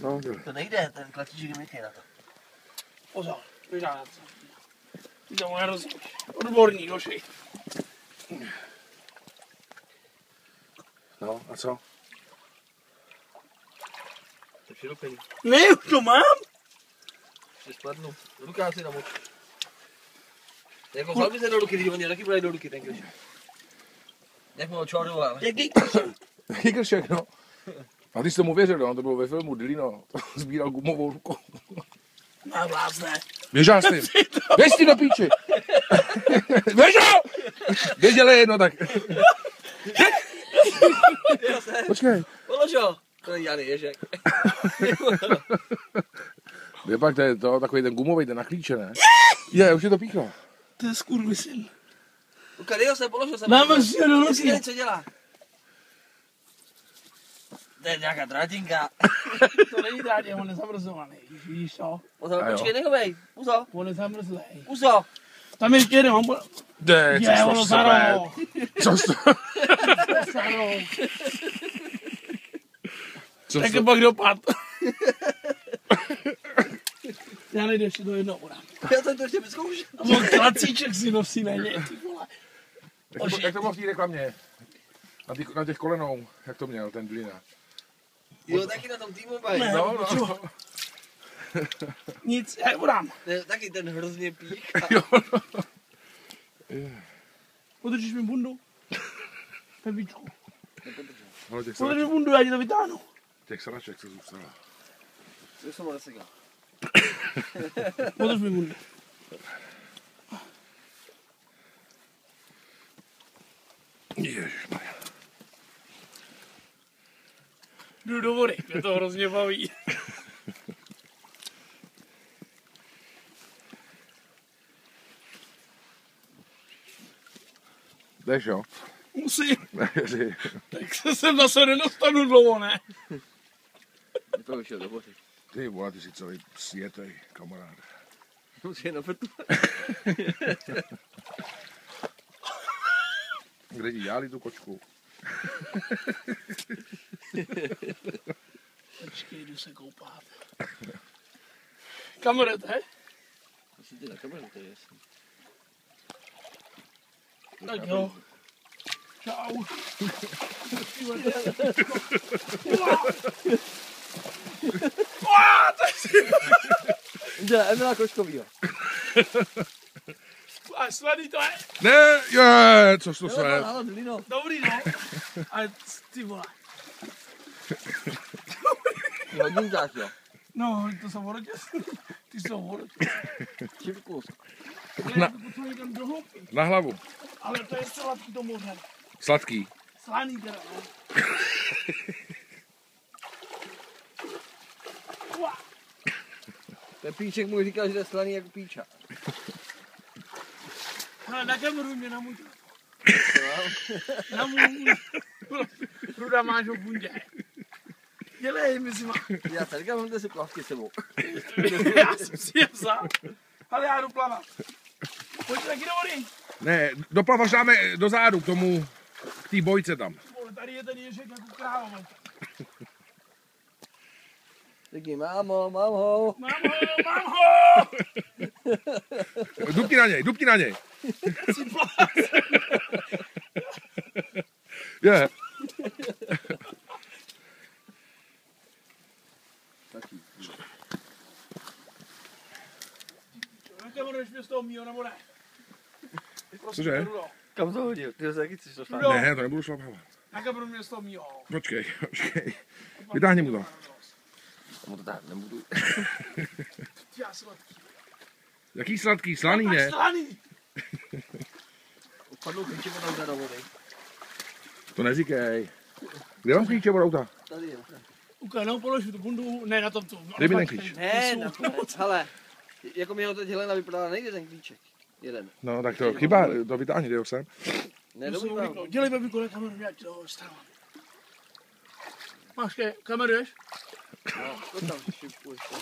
No, to nejde, ten klatíček je měkký na to. Pozor, vyžádat se. Ty to moje rozhodí. Odborník, hoši. no, a co? To je širopený. Ne, už to mám. Ještě spadnu. Lukáš si namoč. Jako chlapi se do ruky, když oni taky bude do ruky ten kršek. Jak mu očovadoval. Jaký? Jaký kršek, no. A ty jsi tomu věřil, no, to bylo ve filmu Dilino, sbíral gumovou rukou. Má blázne. Běžá s tím. Běž s tím do píči. Běžel! Běžel jedno tak. Počkej. Položo. To není žádný ježek. Je pak to je to, takový ten gumový, ten na klíče, ne? Je, už je to píchlo. To je skurvysyn. Luka, dej ho sem, položil jsem. Máme si ho do Jestli ruky. nevím, co dělá. To je nějaká drátinka. To není drátě, on je zamrzovaný. Víš co? Pozor, A jo. počkej, nehovej. Puzo, On je zamrzlej. puzo. Tam ještě jeden, on bude... Jde, Je, ono zaro. Co jsi to? Zaro. Co Tak jsi je to? pak dopad. Já nejde ještě do jednoho udám. Já jsem to ještě vyzkoušel. A on klacíček si nosí na něj, ty vole. Jak to bylo v té reklamě? Na těch kolenou, jak to měl ten Dilina? Jo, taky na tom týmu bají. Ne. No, no. Nic, já udám. Taky ten hrozně pích. Jo, no. Podržíš mi bundu? Pepíčku. Ale těch Podrž mi sraček, bundu, já ti to vytáhnu. těch sraček se zůstalo. To jsem ho nesegal. Podrž mi bundu. Ježišmarja. Jdu do vody, mě to hrozně baví. Jdeš, jo? Musím, Ne, jdi. tak se sem zase nedostanu dlouho, ne? To vyšel do vody. Ty vole, ty jsi celý sjetej, kamarád. Musí na vrtu. Kde ti dělali tu kočku? Počkej, jdu se koupat. Kamerete? Asi ty na kameru, to je jasný. Tak jo. Čau. Jde, Emila Kočkovýho. A sladý to je. Ne, je, co to se? Ano, Dilino. Dobrý, no. Ale ty vole. Hodinkář, jo. No, to jsou vodotě. Ty jsou vodotě. Čipkus. Ne, to potřebuji někam do hloubky. Na hlavu. Ale to je sladký to moře. Sladký. Slaný teda, no. Ua. Ten píček mu říkal, že je slaný jako píča. Hele, na kameru mě namůžu. Namůžu. Ruda máš ho bundě. Dělej mi si má. Já tady mám si plavky s sebou. Já jsem si je vzal. Ale já jdu plavat. Pojďte taky do vody. Ne, doplavaš dáme do zádu k tomu, k té bojce tam. Vole, tady je ten ježek jako kráva. Řekni, mámo, mám ho. Mám ho! Dupni na něj. Si plác. Je. Taky. Na kameru jdeš mě z toho mýho, nebo ne? Cože? Rudo. Kam to hodil? Ty ho taky chceš to Rudo. Ne, to nebudu šlapat. Na kameru mě z toho mýho. Počkej. Vytáhni mu to. Tomu to tak nebudu. Já sladký. Jaký sladký, slaný, ne? Slaný. Upadnou klíče od auta do vody. To neříkej. Kde mám klíče od auta? Tady je. Uka, no polož tu bundu, ne na tom tu. Dej mi ten klíč. Ne, hele. Jako mě ho teď Helena vypadala, nejde ten klíček. Jeden. No, tak to chyba, to vytáhni, dej ho sem. Ne, Musím dobrý vypnout. Dělej babiku na kameru, já ti to stávám. Máš kameru, ješ? No, to tam šipku ještě.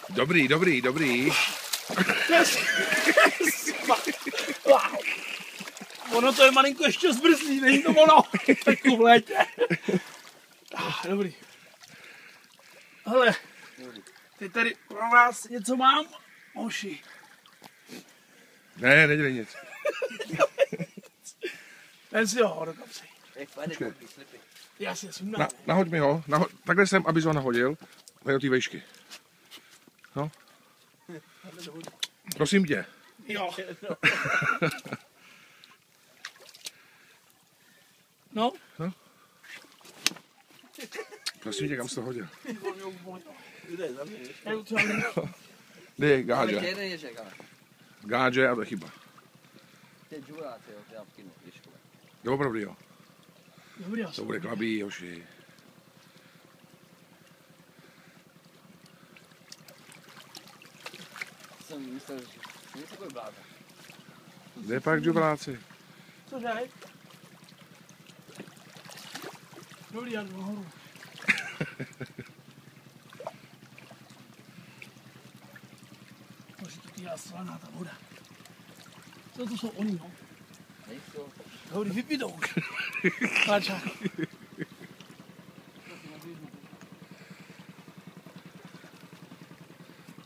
Dobrý. Wow. Ono to je malinko ještě zbrzlý, není to ono. Taku v létě. Dobrý. Hele, teď tady pro vás něco mám, moši. Ne, nedělej nic. Ven si ho do kapsy. Počkej. Já si sundám. Nahoď mi ho, takhle jsem, abys ho nahodil. Tady do té vejšky. No. Prosím tě. Jo. No. Prosím tě, kam jsi to hodil? Já to třeba nevím. Dej, gádže. Jeden ježek, ale. Gádže a to je chyba. To je džurát, jo, to já vkinu, ježku. Jo, opravdu jo. Dobrý, To bude klabý, hoši. Jsem myslel, že není takový blázen. Kde je pak džubráci? Cože? Dobrý, já jdu nahoru. Bože, to týhá slaná ta voda. Co to jsou oni, no? Nejsou. Dobrý, vypidou už. Páčák.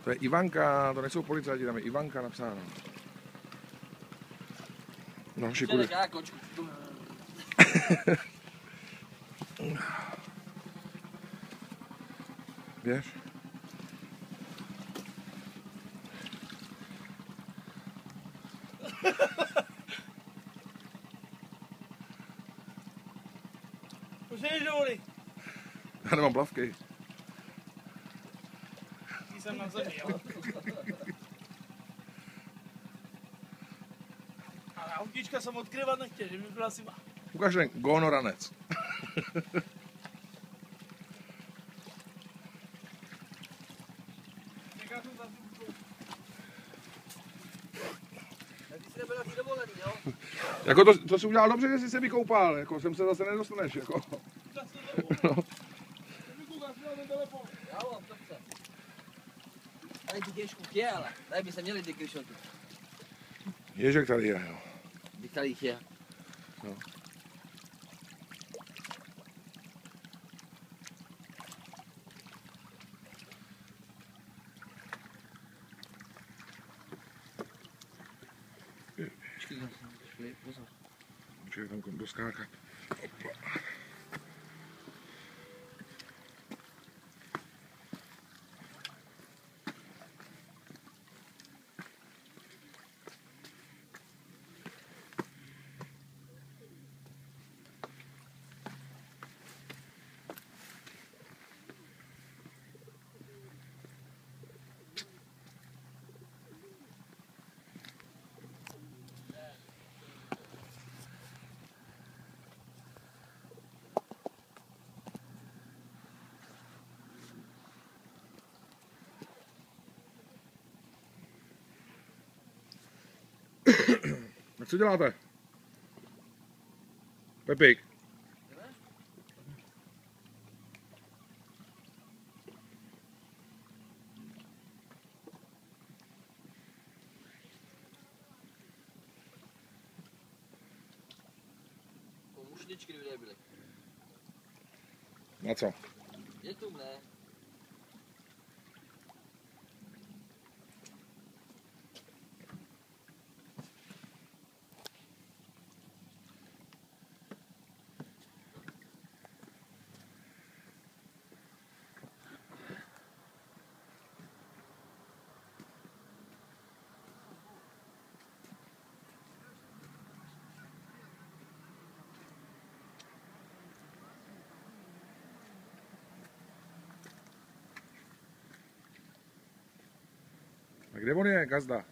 To je Ivanka, to nejsou policajti, tam je Ivanka napsáno. No, hoši, kudy? Já kočku. Běž. Už nejdeš do vody. Já nemám plavky. Ty jsem na zemi, jo. Ale autička jsem odkryvat nechtěl, že mi byla zima. Ukaž ten gonoranec. Jaká jsem za zimkou. Tak ty jsi nebyl na tý dovolený, jo? Jako to jsi udělal dobře, že jsi se vykoupal, jako sem se zase nedostaneš, jako. No. Já mám, to chce. Tady ty ježku je, ale tady by se měli ty kryšoty. Ježek tady je, jo. Bych tady jich je. No. Počkej, pozor. Počkej, tam doskákat. Tak co děláte? Pepik. Mušničky kde byly. Na co? Je tu mne. A kde on je, gazda?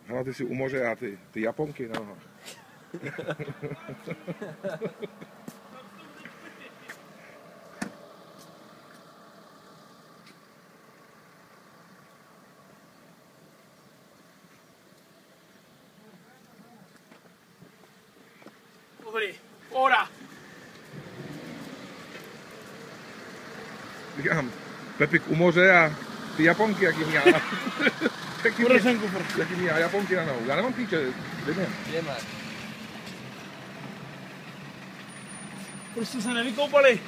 Hele, ty si u moře a ty Japonky na nohách. Dobrý, pohoda. Říkám, Pepik u moře a ty Japonky, jak jim měla. Respektive, ten kufr. jaký já Japonky na nohu. Já nemám klíče, jdeme. Jdeme. Prostě se nevykoupali.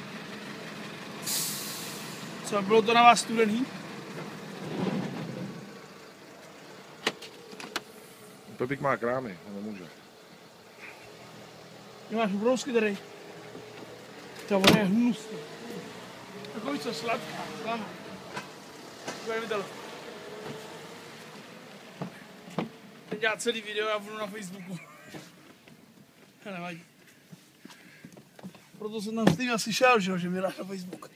Co, bylo to na vás studený? Pepík má krámy, on nemůže. Nemáš ubrousky tady? To ona je hnusná. Takový co, sladká, slana. Takové viděl. Teď dělá celý video a budu na Facebooku. Nevadí. Proto jsem tam s tím asi šel, že mi dáš na Facebook.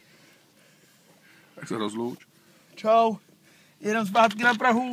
Tak se rozlouč. Čau. Jedem zpátky na Prahu.